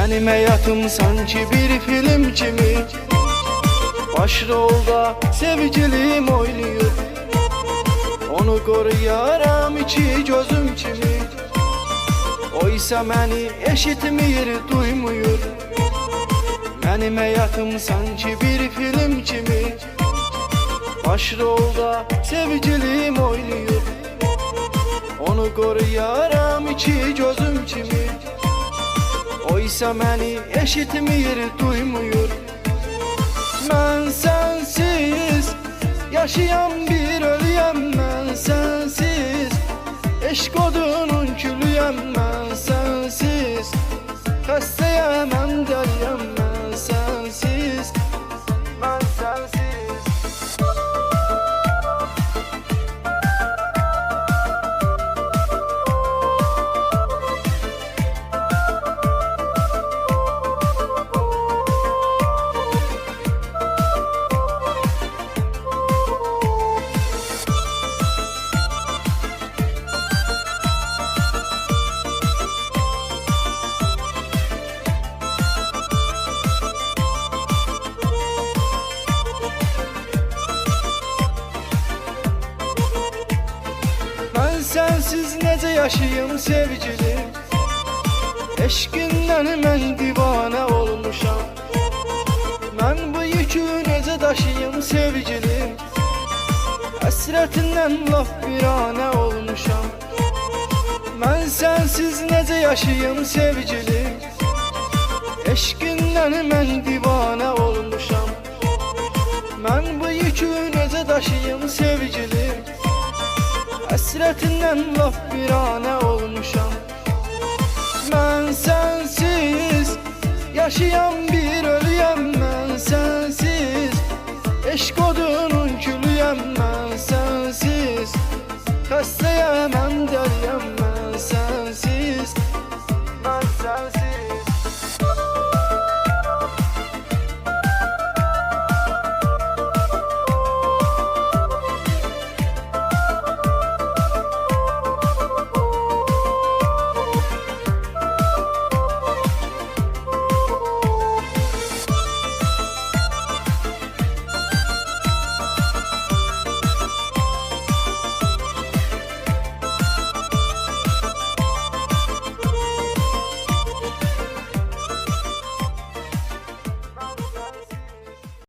Benim hayatım sanki bir film kimi, başrolda sevgilim oynuyor. Onu koruyaram iki gözüm kimi, oysa beni eşitmir, duymuyor. Benim hayatım sanki bir film kimi, başrolda sevgilim oynuyor. Onu koruyaram iki gözüm kimi, oysa beni eşitmir, duymuyor. Ben sensiz yaşayan bir ölüyem, ben sensiz eşk odunun külüyem, ben sensiz xəstəyəm, dəliyəm, ben sensiz, ben sensiz. Sensiz necə yaşayım sevgilim, eşqindən mən divanə olmuşam. Mən bu yükü necə daşıyım sevgilim, həsrətindən laf viranə olmuşam. Mən sensiz necə yaşayım sevgilim, eşqindən mən divanə olmuşam. Mən bu yükü necə daşıyım sevgilim, həsrətindən laf viranə olmuşam. Mən sensiz yaşayan bir ölüyəm, mən sensiz eşq odunun külüyəm, mən sensiz xəstəyəm, dəliyəm.